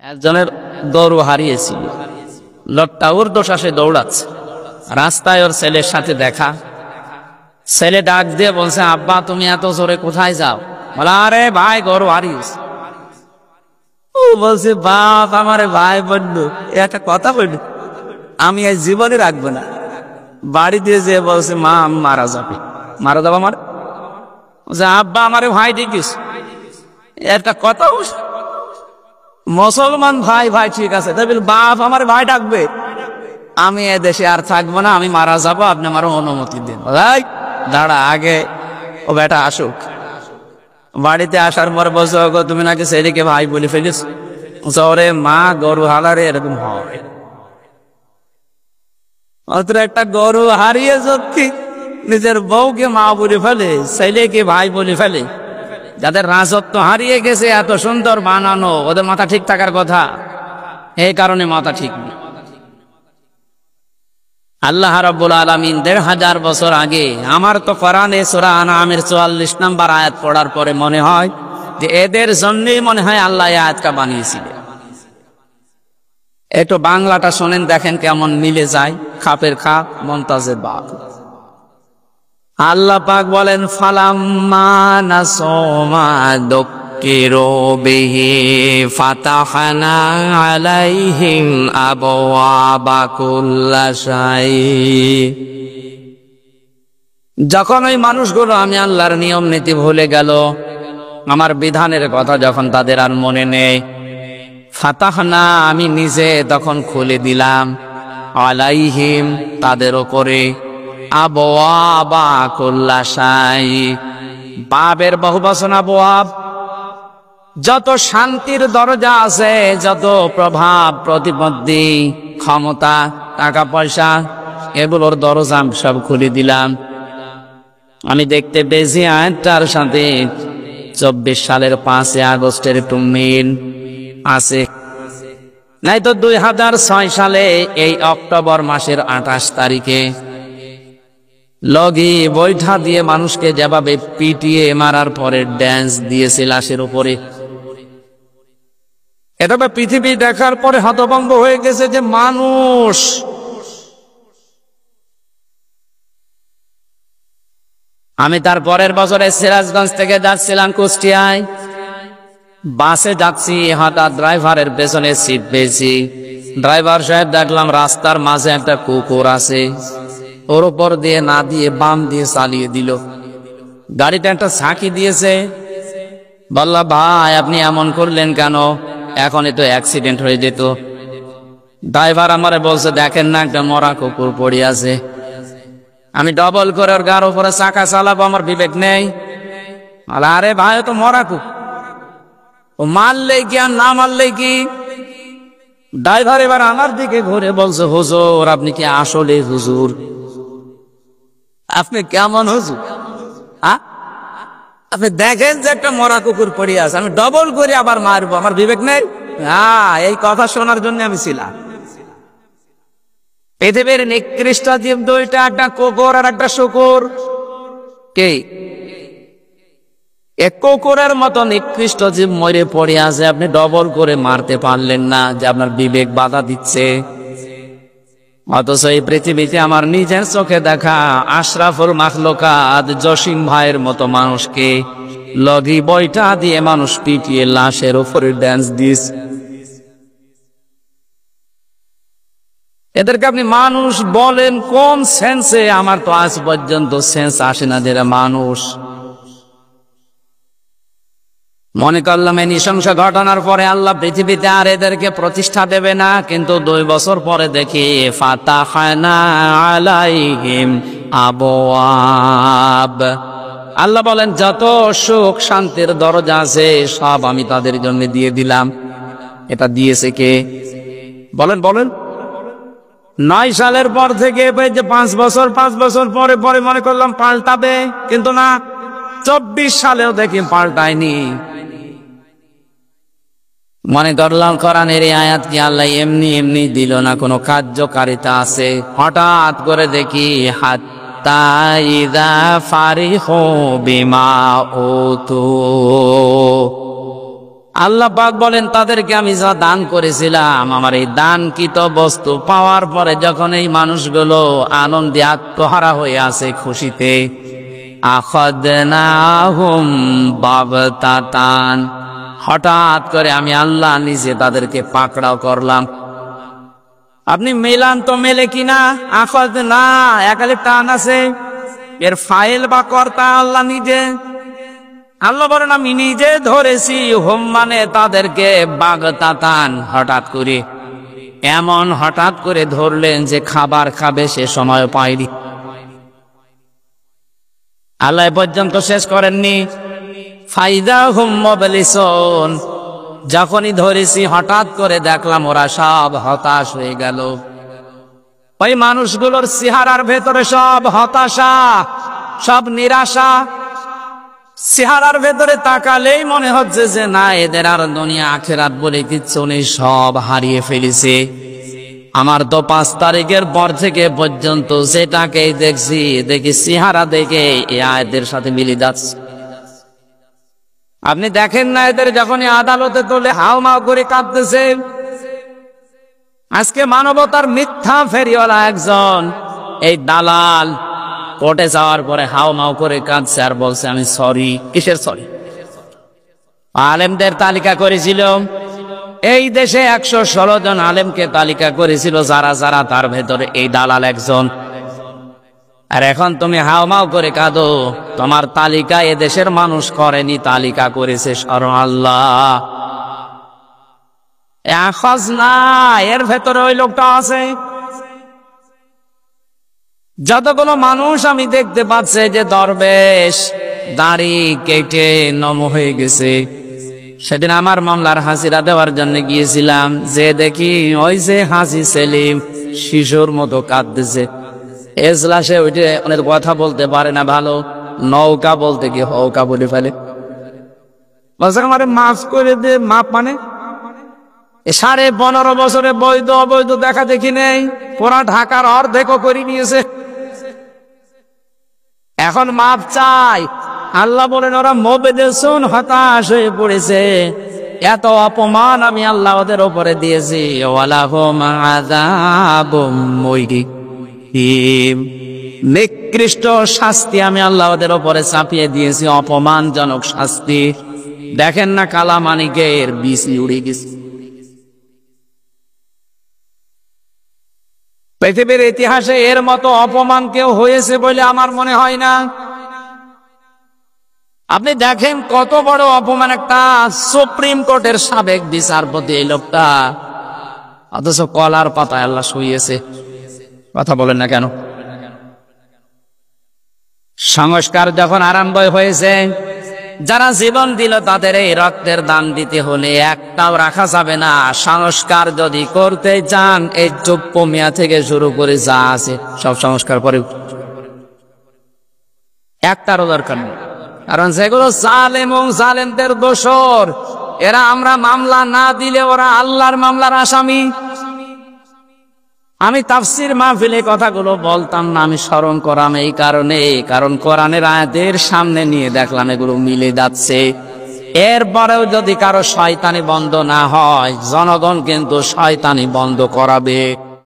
একজনের গরু হারিয়েছিল। লোকটা ঊর্ধ্বশ্বাসে দৌড়াচ্ছে, রাস্তায় ওর ছেলের সাথে দেখা। ছেলে ডাক দিয়ে বলছে, আব্বা তুমি এত জোরে কোথায় যাও? বলে, আরে ভাই গরু হারিয়েছে। ও বলছে, বাপ আমারে ভাই বললো, একটা কথা বললো আমি এই জীবনে রাখবো না। বাড়ি দিয়ে যে বলছে, মা আমি মারা যাবে। মারা যাবো আমার? আব্বা আমারে ভাই দেখিস, একটা কথা মুসলমান ভাই ভাই ঠিক আছে, তাই বল বাপ আমার ভাই ডাকবে, আমি এ দেশে আর থাকবো না, আমি মারা যাবো, আপনি আমার অনুমতি দিন। দাঁড়া আগে ও বেটা আসুক। বাড়িতে আসার পর বলছো, তুমি নাকি ছেলেকে ভাই বলে ফেলিস? ওরে মা গরু হালারে এরকম হয়। অত একটা গরু হারিয়ে যদি নিজের বউকে মা বলে ফেলে, ছেলেকে ভাই বলে ফেলে, যাদের রাজত্ব হারিয়ে গেছে, এত সুন্দর বানানো, ওদের মাথা ঠিক থাকার কথা, এই কারণে মাথা ঠিক নেই। আল্লাহ রাব্বুল আলামিন ১৫০০ বছর আগে, আমার তো কোরআনে সূরা আনআমের ৪৪ নম্বর আয়াত পড়ার পরে মনে হয় যে এদের জন্যই মনে হয় আল্লাহ এই আয়াতটা বানিয়েছিলেন। একটু বাংলাটা শোনেন, দেখেন কেমন মিলে যায়, খাপের খাপ মমতাজের বাপ। আল্লাহ পাক বলেন, ফালাম্মা নাসমা দুক্কিরু বিহি ফাতাহনা আলাইহিম আবওয়াবা কুল্লা শাই। যখন ওই মানুষগুলো আমি আল্লাহর নিয়ম নীতি ভুলে গেল, আমার বিধানের কথা যখন তাদের আর মনে নেই, ফাতাহনা আমি নিজে তখন খুলে দিলাম, আলাইহিম তাদের উপরে, আবওয়াবা কুল্লা শাই, বাবের বহুবচন আবওয়াব, যত শান্তির দরজা আছে, যত প্রভাব প্রতিপত্তি ক্ষমতা টাকা পয়সা, এগুলোর দরজা সব খুলে দিলাম। আমি দেখতে পেয়েছি আয়াতটার সাথে ২৪ সালের ৫ আগস্টের একটু মিল আছে, নাই তো ২০০৬ সালে এই অক্টোবর মাসের ২৮ তারিখে লগি বৈঠা দিয়ে মানুষকে যেভাবে পিটিয়ে মারার পরে ড্যান্স দিয়েছে লাশের উপরে, এটা পৃথিবী দেখার পরে হতভম্ব হয়ে গেছে যে মানুষ। আমি তার পরের বছরে সিরাজগঞ্জ থেকে যাচ্ছিলাম কুষ্টিয়ায়, বাসে যাচ্ছি, হঠাৎ ড্রাইভারের পেছনে সিট পেয়েছি। ড্রাইভার সাহেব দেখলাম রাস্তার মাঝে একটা কুকুর আছে, ওর উপর দিয়ে না দিয়ে বাম দিয়ে চালিয়ে দিল। গাড়িটা একটা ঝাঁকি দিয়েছে। বললাম, ভাই আপনি এমন করলেন কেন? এখন তো অ্যাক্সিডেন্ট হয়ে যেত। ড্রাইভার আমারে বলছে, দেখেন না একটা মরা কুকুর পড়ে আছে। আমি ডবল করে ওর গার উপরে চাকা চালাবো, আমার বিবেক নেই? আরে ভাই তো মরা কুকুর, ও মারলে কি আর না মারলে কি? ড্রাইভার এবার আমার দিকে ঘুরে বলছে, হুজুর আপনি কি আসলে হুজুর? আপনি কেমন হুজুর? আপনি দেখেন যে একটা মরা কুকুর পড়ে আছে, আমি ডবল করে আবার মারবো, আমার বিবেক নেই? হ্যাঁ, এই কথা শোনার জন্য আমি ছিলাম। পৃথিবীর নিকৃষ্ট জীব দুইটা, একটা কুকুর আর একটা শুকুর। কে? এক কুকুরের মতো নিকৃষ্ট জীব মরে পড়ে আছে, আপনি ডবল করে মারতে পারলেন না, যে আপনার বিবেক বাধা দিচ্ছে। অথচ এই পৃথিবীতে আমার নিজের চোখে দেখা আশরাফুল মাখলুকাত জসিম ভাইয়ের মতো মানুষকে লগি বইটা দিয়ে মানুষ পিটিয়ে লাশের উপরে ড্যান্স দিস। এদেরকে আপনি মানুষ বলেন কোন সেন্সে? আমার তো আজ পর্যন্ত সেন্স আসে না যে এরা মানুষ। মনে করলাম এই নৃশংস ঘটনার পরে আল্লাহ পৃথিবীতে আর এদেরকে প্রতিষ্ঠা দেবে না, কিন্তু ২ বছর পরে দেখি ফাতাহনা আলাইহিম আবওয়াব, আল্লাহ বলেন যত সুখ শান্তির দরজা আছে সব আমি তাদের জন্য দিয়ে দিলাম। এটা দিয়েছে কে? বলেন বলেন। ৯ সালের পর থেকে যে ৫ বছর পরে পরে মনে করলাম পাল্টাবে, কিন্তু না, ২৪ সালেও দেখি পাল্টায়নি। মনে করলাম কোরআনের এই আয়াত কি আল্লাহ এমনি এমনি দিল না, কোনো কার্যকারিতা আছে। হঠাৎ করে দেখি হাত্তা ইযা ফারিহু বিমা উতু, আল্লাহ পাক বলেন তাদেরকে আমি যা দান করেছিলাম আমার এই দানকৃত বস্তু পাওয়ার পরে যখন এই মানুষগুলো আনন্দে আত্মহারা হয়ে আছে খুশিতে, আখাযনাহুম বাগতাতান, হঠাৎ করে আমি আল্লাহ নিজে তাদেরকে পাকড়াও করলাম। আপনি মেলান তো মেলে কিনা, আখাযনা একালে টান আছে, এর ফাইল বা কর্তা আল্লাহ নিজে। আল্লাহ বলেন আমি নিজে ধরেছি, হুম মানে তাদেরকে বাগতাতান, হঠাৎ করে, এমন হঠাৎ করে ধরলেন যে খাবার খাবে সে সময় পায়নি। আল্লাহ পর্যন্ত শেষ করেননি। ফাইদা হুম মুবলিসুন, যখনই ধরেছি হঠাৎ করে দেখলাম ওরা সব হতাশ হয়ে গেল। ওই মানুষগুলোর চেহারার ভেতরে সব হতাশা, সব নিরাশা। চেহারার ভেতরে তাকালেই মনে হচ্ছে যে না, এদের আর দুনিয়া আখিরাত বলে কিচ্ছু নেই, সব হারিয়ে ফেলেছে। আমার তো 5 তারিখের পর থেকে পর্যন্ত সেটাকেই দেখছি, দেখি চেহারা দেখে এই আয়াতের সাথে মিলে যাচ্ছে। আপনি দেখেন না এদের যখনই আদালতে তোলে হাউমাউ করে কাঁদতেছে। আজকে মানবতার মিথ্যা ফেরিওয়ালা একজন এই দালাল কোর্টে যাওয়ার পরে হাউমাউ করে কাঁদছে আর বলছে আমি সরি। কিসের সরি? আলেমদের তালিকা করেছিল এই দেশে, 116 জন আলেমকে তালিকা করেছিল যারা যারা, তার ভেতরে এই দালাল একজন। আর এখন তুমি হাউমাউ করে কাঁদো, তোমার তালিকা এ দেশের মানুষ করেনি, তালিকা করেছে স্বয়ং আল্লাহ। আখাযনা, এর ভেতরে ওই লোকটা আছে। যতগুলো মানুষ আমি দেখতে পাচ্ছি যে দরবেশ দাড়ি কেটে নম হয়ে গেছে। সেদিন আমার মামলার হাজিরা দেওয়ার জন্য গিয়েছিলাম, যে দেখি ওই যে হাজি সেলিম শিশুর মতো কাঁদতেছে। এজলাসে ওইটা অনেক কথা বলতে পারে না ভালো, নৌকা বলতে কি হৌকা বলে ফেলে। বলছে আমারে মাফ করে দে। মাপ মানে 15.5 বছরে বৈধ অবৈধ দেখা দেখি নেই, পুরা ঢাকার অর্ধেকও করে নিয়েছে, এখন মাপ চাই। আল্লাহ বলেন ওরা মুবলিসুন, হতাশ হয়ে পড়েছে। এত অপমান আমি আল্লাহ ওদের উপরে দিয়েছি। ওয়ালাহুম আযাবুম মুহিম, নিকৃষ্ট শাস্তি আমি আল্লাহ ওদের উপরে চাপিয়ে দিয়েছি, অপমানজনক শাস্তি। দেখেন না কালামানিকের বিসি উড়ে গেছে। পৃথিবীর ইতিহাসে এর মতো অপমান কেউ হয়েছে বলে আমার মনে হয় না। আপনি দেখেন কত বড় অপমান, একটা সুপ্রিম কোর্টের সাবেক বিচারপতি এই লোকটা, অথচ কলার পাতায় আল্লাহ শুইয়েছে। কথা বলেন না কেন? সংস্কার যখন আরম্ভ হয়েছে, যারা জীবন দিল তাদের এই রক্তের দান দিতে হলে একটাও রাখা যাবে না। সংস্কার যদি করতে চান, এই চুপ্প মিয়া থেকে শুরু করে যা আছে সব সংস্কার করে, একটারও দরকার নেই। কারণ যেগুলো জালেম এবং জালেমদের দোসর, এরা আমরা মামলা না দিলে ওরা আল্লাহর মামলার আসামি। আমি তাফসীর মাহফিলে কথাগুলো বলতাম না, আমি স্মরণ করাম এই কারণে, কারণ কোরআনের আয়াতের সামনে নিয়ে দেখলাম এগুলো মিলে যাচ্ছে। এরপরেও যদি কারো শয়তানি বন্ধ না হয়, জনগণ কিন্তু শয়তানি বন্ধ করাবে।